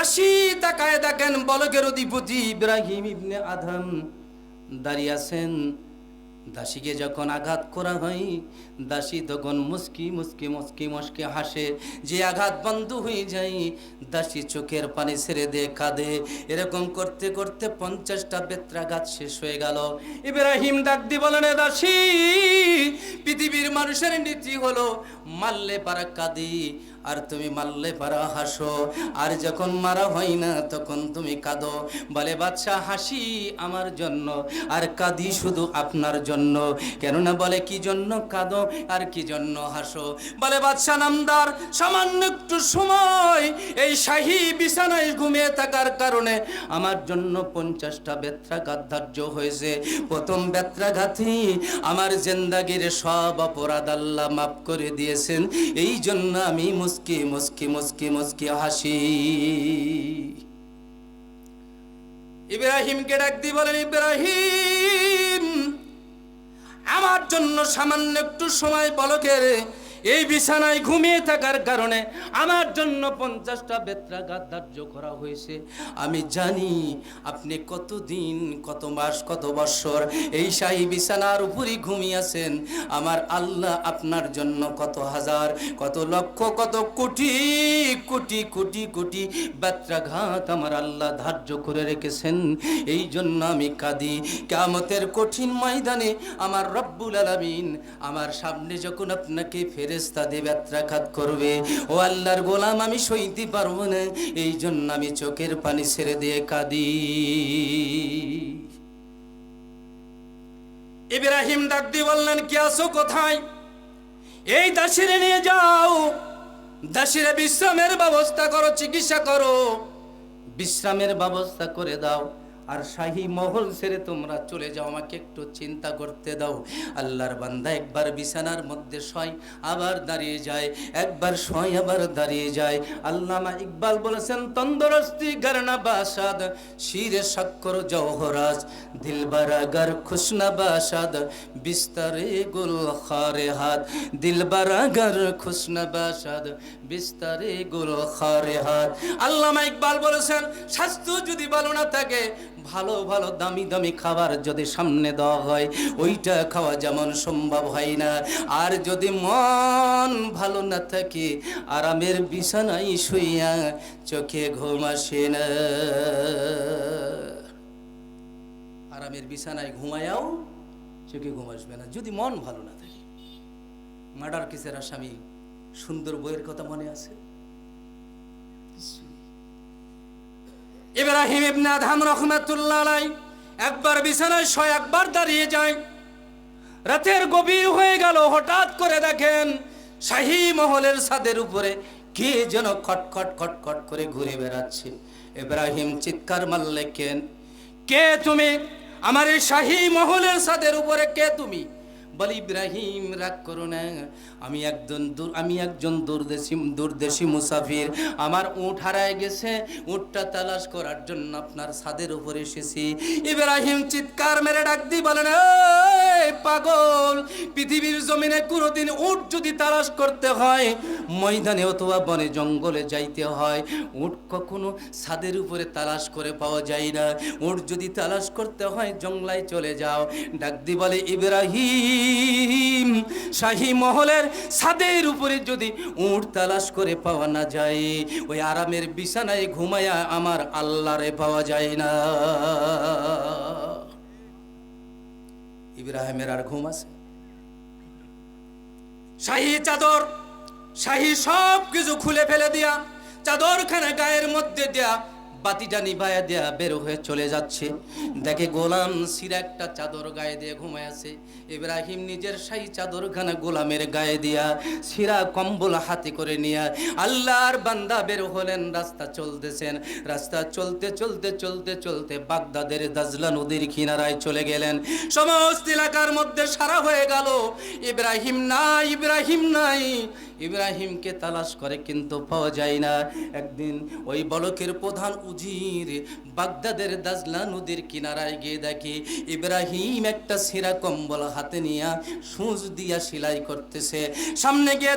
দাসী তাকায় দেখেন বলকের অধিপতি ইব্রাহিম ইবনে আদম দাঁড়িয়ে আছেন। দাসীকে যখন আঘাত করা হয়, দাসী তখন মুস্কি মুস্কি মুস্কি মুস্কি হাসে, যে আঘাত বন্ধ হয়ে যায় দাসী চোখের পানি ছেড়ে দিয়ে কাঁদে। এরকম করতে করতে 50টা বেত্রাঘাত শেষ হয়ে গেল। ইব্রাহিম ডাক দিয়ে বলেন, দাসী, পৃথিবীর মানুষের নীতি হলো মারলে পারা কাঁদি, আর তুমি মারলে পারা হাসো, আর যখন মারা হয় না তখন তুমি কাঁদো। বলে, বাদশা, হাসি আমার জন্য আর কাঁদি শুধু আপনার জন্য। কেননা বলে, কি জন্য কাঁদো আর কি জন্য হাসো? বলে, বাদশা নামদার, সামান্য একটু সময় এই শাহী বিছানায় ঘুমিয়ে থাকার কারণে আমার জন্য 50টা বেত্রাঘাত ধার্য হয়েছে। প্রথম বেত্রাঘাতই আমার জিন্দাগির সব অপরাধ আল্লাহ মাফ করে দিয়েছেন, এই জন্য আমি মুস্কি মুস্কি মুস্কি মুস্কি হাসি। ইব্রাহিমকে ডাক দিয়ে বলেন, ইব্রাহিম, আমার জন্য সামান্য একটু সময় পলকের এই বিছানায় ঘুমিয়ে থাকার কারণে আমার জন্য 50টা বেত্রাঘাত ধার্য করা হয়েছে। আমি জানি আপনি কতদিন, কত মাস, কত বৎসর এই শাহী বিছানার উপরই ঘুমিয়েছেন। আমার আল্লাহ আপনার জন্য কত হাজার, কত লক্ষ, কত কোটি কোটি কোটি কোটি বেত্রাঘাত আমার আল্লাহ ধার্য করে রেখেছেন, এই জন্য আমি কাঁদি। কিয়ামতের কঠিন ময়দানে আমার রব্বুল আলামিন আমার সামনে যখন আপনাকে ফেরেশতা দিয়ে বেত্রাঘাত করবে, ও আল্লাহর গোলাম, আমি সইতে পারবো না, এই জন্য আমি চোখের পানি ছেড়ে দিয়ে কাঁদি। ইব্রাহিম ডাক দিয়ে বললেন, কি আছো, কোথায়? এই দাসীরে নিয়ে যাও, দাসীরে বিশ্রামের ব্যবস্থা করো, চিকিৎসা করো, বিশ্রামের ব্যবস্থা করে দাও, আর শাহী মহল ছেড়ে তোমরা চলে যাও, আমাকে একটু চিন্তা করতে দাও। আল্লাহর বান্দা একবার বিছানার মধ্যে শয়, আবার দাঁড়িয়ে যায়, একবার শয়, আবার দাঁড়িয়ে যায়। আল্লামা ইকবাল বলেছেন, তন্দরস্তি গরনা বাসাদ, শিরে শক্কর জওহরাজ, দিলবার আগার খুশনা বাসাদ, বিস্তারে গুল খারে হাত, দিলবার আগার খুশনা বাসাদ, বিস্তারে গুল খারে হাত। আল্লামা ইকবাল বলেছেন, স্বাস্থ্য যদি ভালো না থাকে, ভালো ভালো দামি দামি খাবার যদি সামনে দেওয়া হয়, ওইটা খাওয়া যেমন সম্ভব হয় না। আর যদি মন ভালো না থাকে, আরামের বিছানায় শুইয়া চোখে ঘুম আসে না। আরামের বিছানায় ঘুমায়াও চোখে ঘুম আসবে না যদি মন ভালো না থাকে। মার্ডার কেসের আসামি সুন্দর বইয়ের কথা মনে আছে? ইব্রাহিম ইবনে আদম রাহমাতুল্লাহ আলাইহি একবার বিছানায় শয়, একবার দাঁড়িয়ে যায়। রাতের গভীর হয়ে গেল, হঠাৎ করে দেখেন শাহী মহলের ছাদের উপরে কে যেন খটখট খটখট করে ঘুরে বেড়াচ্ছে। ইব্রাহিম চিৎকার মারলেন, কে তুমি? আমার এই শাহী মহলের ছাদের উপরে কে তুমি? বলে, ইব্রাহিম, রাগ করো না, আমি একজন দূরদেশী মুসাফির, আমার উট হারায় গেছে, উটটা তালাশ করার জন্য আপনার ছাদের উপরে এসেছি। ইব্রাহিম চিৎকার মেরে ডাক দিয়ে বলেন, এই পাগল, পৃথিবীর জমিনে কোনোদিন উট যদি তালাশ করতে হয় ময়দানে অথবা বনে জঙ্গলে যাইতে হয়, উট কখনো ছাদের উপরে তালাশ করে পাওয়া যায় না। উট যদি তালাশ করতে হয় জঙ্গলায় চলে যাও। ডাক দিয়ে বলে, ইব্রাহিম, শাহী মহলের ছাদের উপরে যদি উট তালাশ করে পাওয়া না যায়, ওই আরামের বিছানায় ঘুমায়া আমার আল্লাহরে পাওয়া যায় না। ইব্রাহিমের আর ঘুম আছে? শাহী চাদর, শাহী সব কিছু খুলে ফেলে দিয়া, চাদরখানা গায়ের মধ্যে দেয়া, বাতিটা নিভায়া দেয়া বের হয়ে চলে যাচ্ছে। দেখে গোলাম সিরা একটা চাদর গায়ে দিয়ে ঘুমায় আছে। ইব্রাহিম নিজের শাহী চাদরখানা গোলামের গায়ে দিয়া, সিরা কম্বল হাতে করে নিয়া আল্লাহর বান্দা বের হলেন। রাস্তা চলতেছেন, রাস্তা চলতে চলতে চলতে চলতে বাগদাদের দাজলা নদীর কিনারায় চলে গেলেন। সমস্ত এলাকার মধ্যে সারা হয়ে গেল, ইব্রাহিম নাই, ইব্রাহিম নাই। ইব্রাহিমকে তালাশ করে কিন্তু পাওয়া যায় না। একদিন ওই বলকের প্রধান উজির বাগদাদের দাজলা নদীর কিনারায় গিয়ে দেখে ইব্রাহিম একটা ছেঁড়া কম্বল হাতে নিয়ে সূচ দিয়া সেলাই করতেছে। সামনে গিয়ে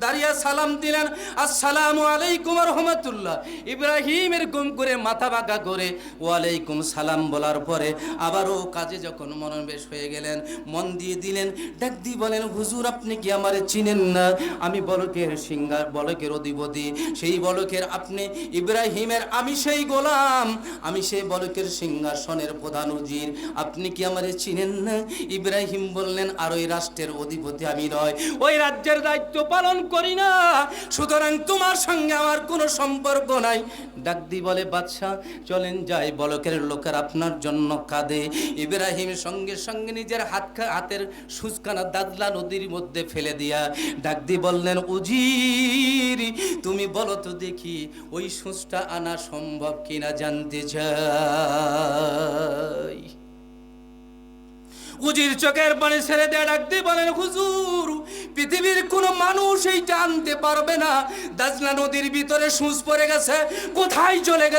দাঁড়িয়ে সালাম দিলেন, আসসালামু আলাইকুম ওয়া রাহমাতুল্লাহ। ইব্রাহিমের গুম করে মাথা বাঁকা করে ওয়ালাইকুম সালাম বলার পরে আবারও কাজে যখন মনোনিবেশ হয়ে গেলেন, মন দিয়ে দিলেন, ডাক দিয়ে বলেন, হুজুর আপনি কি আমারে চিনেন না? আমি বলকের সিংহার, বলকের অধিপতি, সেই বলকের আপনি ইব্রাহিমের, আমি সেই গোলাম, আমি সেই বলকের সিংহাসনের প্রধান উজির, আপনি কি আমারে চিনেন না? ইব্রাহিম বললেন, আর ওই রাষ্ট্রের অধিপতি আমি নয়, ওই রাজ্যের দায়িত্ব পালন করি না, সুতরাং তোমার সঙ্গে আমার কোনো সম্পর্ক নাই। ডাক দি বলে, বাদশাহ চলেন যাই, বলকের লোকের আপনার জন্য কাঁদে। ইব্রাহিম সঙ্গে সঙ্গে নিজের হাতের সুচখানা দাজলা নদীর মধ্যে ফেলে দিয়া ডাক দি বললেন, উজির তুমি বলো তো দেখি ওই সুচটা আনা সম্ভব কিনা জানতে চাই। উজির চোখের পানি ছেড়ে দেয়া ডাক দিয়ে বলেন, হুজুর পৃথিবীর কোনো মানুষ এইটা আনতে পারবে না, দাজলা নদীর ভিতরে সূচ পড়ে গেছে, কোথায় চলে গেছে